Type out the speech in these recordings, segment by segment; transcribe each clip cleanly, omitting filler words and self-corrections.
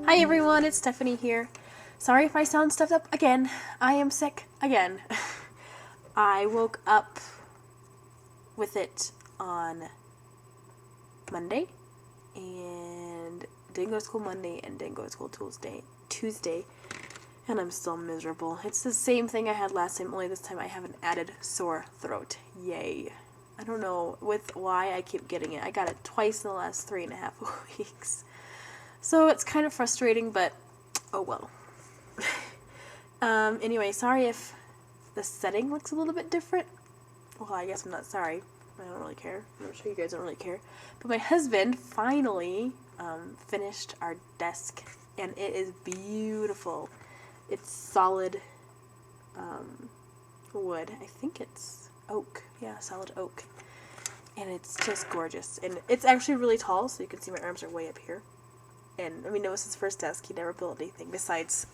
Hi everyone, it's Stephanie here. Sorry if I sound stuffed up again. I am sick again. I woke up with it on Monday and didn't go to school Monday and didn't go to school Tuesday, and I'm still miserable. It's the same thing I had last time, only this time I have an added sore throat. Yay. I don't know why I keep getting it. I got it twice in the last 3.5 weeks. So it's kind of frustrating, but oh well. Anyway, sorry if the setting looks a little bit different. Well, I guess I'm not sorry. I don't really care. I'm sure you guys don't really care. But my husband finally finished our desk, and it is beautiful. It's solid wood. I think it's oak. Yeah, solid oak. And it's just gorgeous. And it's actually really tall, so you can see my arms are way up here. And, I mean, it was his first desk. He never built anything besides,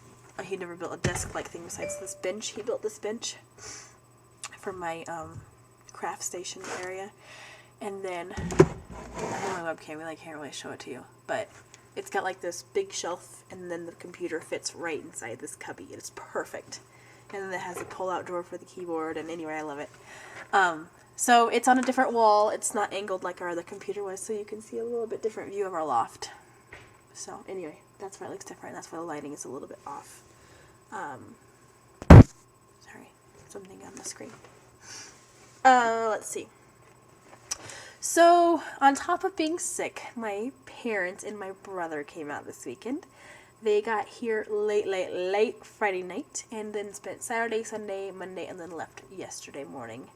he never built a desk-like thing besides this bench. He built this bench for my craft station area. And then, on my webcam, I can't really show it to you, but it's got like this big shelf, and then the computer fits right inside this cubby. It's perfect. And then it has a pull-out drawer for the keyboard, and anyway, I love it. So it's on a different wall. It's not angled like our other computer was, so you can see a little bit different view of our loft. So, anyway, that's why it looks different. That's why the lighting is a little bit off. Sorry, something on the screen. Let's see. So, on top of being sick, my parents and my brother came out this weekend. They got here late Friday night, and then spent Saturday, Sunday, Monday, and then left yesterday morning.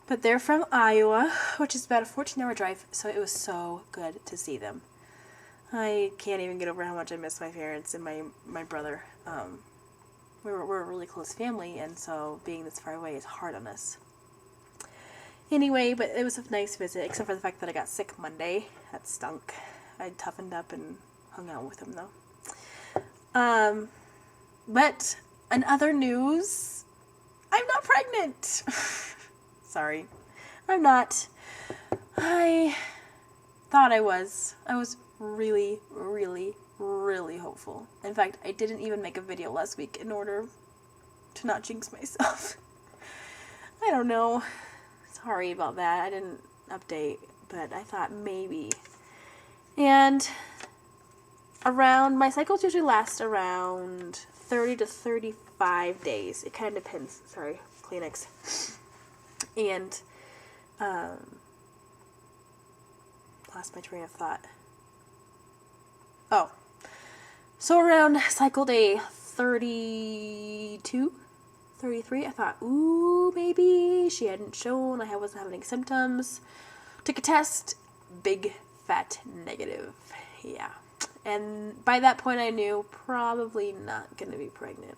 But they're from Iowa, which is about a 14-hour drive, so it was so good to see them. I can't even get over how much I miss my parents and my brother. We're a really close family, and so being this far away is hard on us. Anyway, but it was a nice visit, except for the fact that I got sick Monday. That stunk. I toughened up and hung out with them, though. But in other news, I'm not pregnant. Sorry. I'm not. I thought I was. I was really, really, really hopeful. In fact, I didn't even make a video last week in order to not jinx myself. I don't know. Sorry about that. I didn't update, but I thought maybe. And my cycles usually last around 30 to 35 days. It kind of depends. Sorry, Kleenex. And, lost my train of thought. Oh, so around cycle day 32, 33, I thought, ooh, maybe she hadn't shown, I wasn't having any symptoms. Took a test, big fat negative, yeah. And by that point I knew probably not going to be pregnant.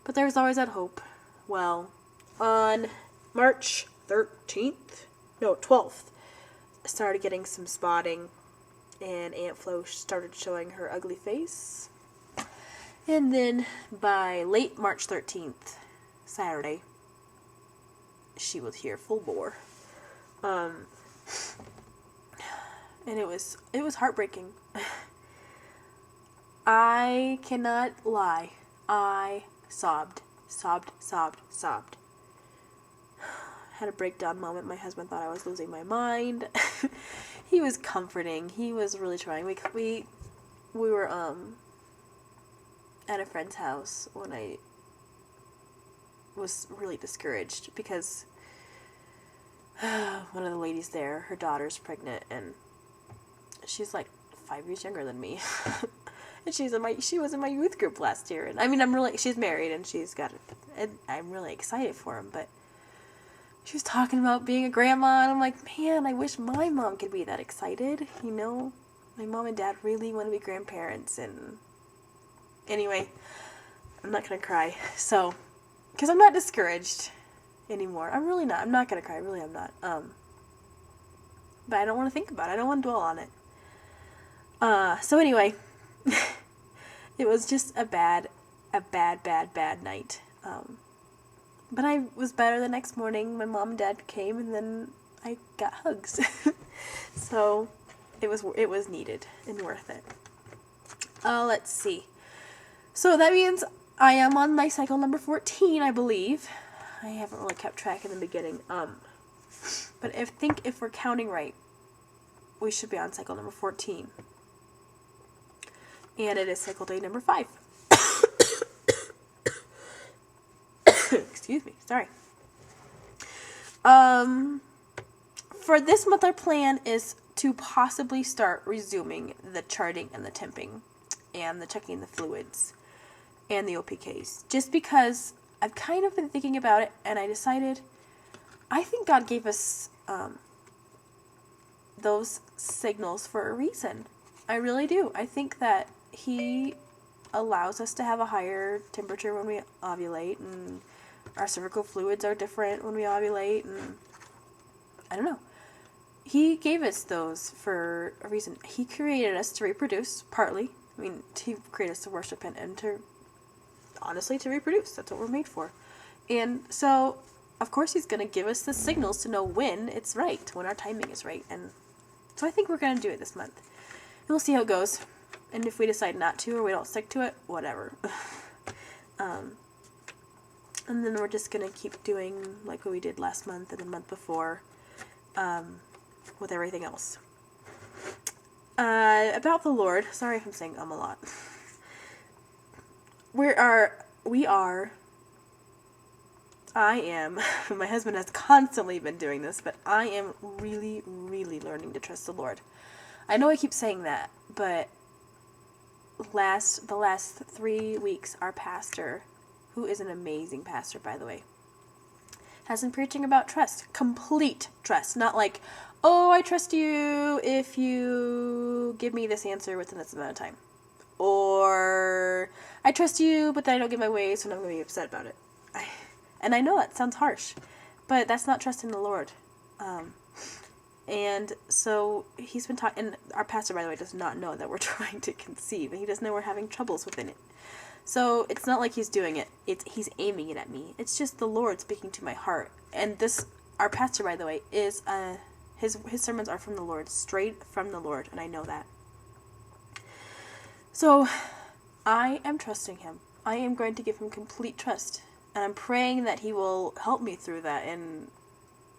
But there's always that hope. Well, on March 12th, I started getting some spotting. And Aunt Flo started showing her ugly face. And then by late March 13th, Saturday, she was here full bore. And it was heartbreaking. I cannot lie. I sobbed. Had a breakdown moment. My husband thought I was losing my mind. He was comforting. He was really trying. We were at a friend's house when I was really discouraged because one of the ladies there, her daughter's pregnant, and she's like 5 years younger than me. And she was in my youth group last year. And I mean, she's married and she's got it. And I'm really excited for him, but she was talking about being a grandma, and I'm like, man, I wish my mom could be that excited, you know? My mom and dad really want to be grandparents, and anyway, I'm not going to cry, so, because I'm not discouraged anymore. I'm really not. I'm not going to cry, really I'm not. But I don't want to think about it. I don't want to dwell on it. So anyway, it was just a bad night. But I was better the next morning. My mom and dad came, and then I got hugs. So it was needed and worth it. Let's see. So that means I am on my cycle number 14, I believe. I haven't really kept track in the beginning. But if we're counting right, we should be on cycle number 14. And it is cycle day number 5. Excuse me, sorry. For this month, our plan is to possibly start resuming the charting and the temping and the checking the fluids and the OPKs. Just because I've kind of been thinking about it, and I decided I think God gave us those signals for a reason. I really do. I think that He allows us to have a higher temperature when we ovulate, and our cervical fluids are different when we ovulate, and I don't know. He gave us those for a reason. He created us to reproduce, partly. I mean, He created us to worship Him and to, honestly, to reproduce. That's what we're made for. And so, of course, He's going to give us the signals to know when it's right, when our timing is right. And so I think we're going to do it this month. And we'll see how it goes. And if we decide not to or we don't stick to it, whatever. And then we're just going to keep doing like what we did last month and the month before with everything else. About the Lord. Sorry if I'm saying a lot. I am, my husband has constantly been doing this, but I am really, really learning to trust the Lord. I know I keep saying that, but the last 3 weeks, our pastor, who is an amazing pastor, by the way, has been preaching about trust. Complete trust. Not like, oh, I trust you if you give me this answer within this amount of time. Or, I trust you, but then I don't get my way, so I'm going to be upset about it. And I know that sounds harsh, but that's not trusting the Lord. And so he's been talking, and our pastor, by the way, does not know that we're trying to conceive, and he doesn't know we're having troubles within it. So it's not like he's doing it. He's aiming it at me. It's just the Lord speaking to my heart. And our pastor, by the way, is his sermons are from the Lord, straight from the Lord, and I know that. So I am trusting Him. I am going to give Him complete trust. And I'm praying that He will help me through that. And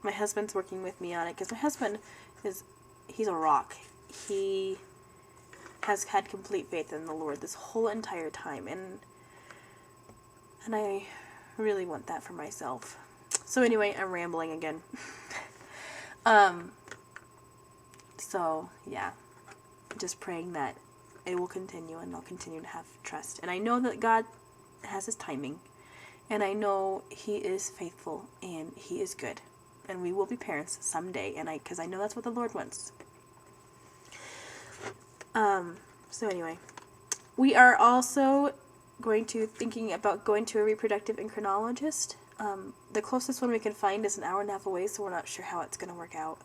my husband's working with me on it. Because my husband he's a rock. He has had complete faith in the Lord this whole entire time. And I really want that for myself. So anyway, I'm rambling again. So, yeah. Just praying that it will continue and I'll continue to have trust. And I know that God has His timing. And I know He is faithful and He is good. And we will be parents someday. Because I know that's what the Lord wants. So anyway. We are also thinking about going to a reproductive endocrinologist. The closest one we can find is an hour and a half away, so we're not sure how it's going to work out.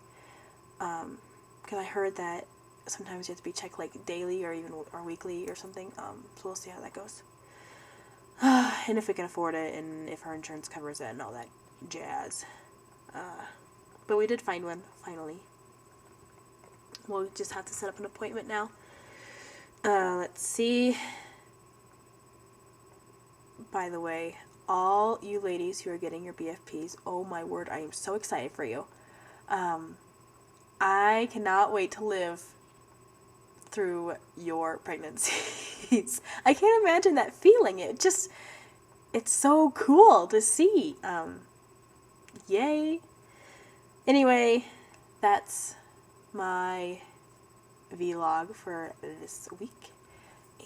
Because I heard that sometimes you have to be checked like daily or weekly or something. So we'll see how that goes. And if we can afford it, and if our insurance covers it, and all that jazz. But we did find one, finally. We'll just have to set up an appointment now. Let's see. By the way, all you ladies who are getting your BFPs, oh my word, I am so excited for you. I cannot wait to live through your pregnancies. I can't imagine that feeling. It's so cool to see. Yay. Anyway, that's my vlog for this week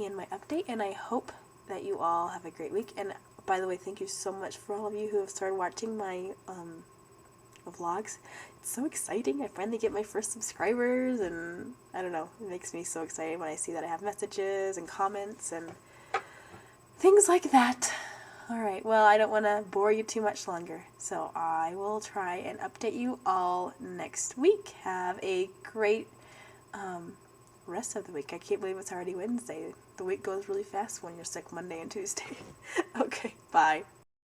and my update, and I hope that you all have a great week. And by the way, thank you so much for all of you who have started watching my vlogs. It's so exciting. I finally get my first subscribers, and I don't know, it makes me so excited when I see that I have messages and comments and things like that. Alright, well, I don't want to bore you too much longer, so I will try and update you all next week. Have a great rest of the week. I can't believe it's already Wednesday. The week goes really fast when you're sick Monday and Tuesday. Okay, bye.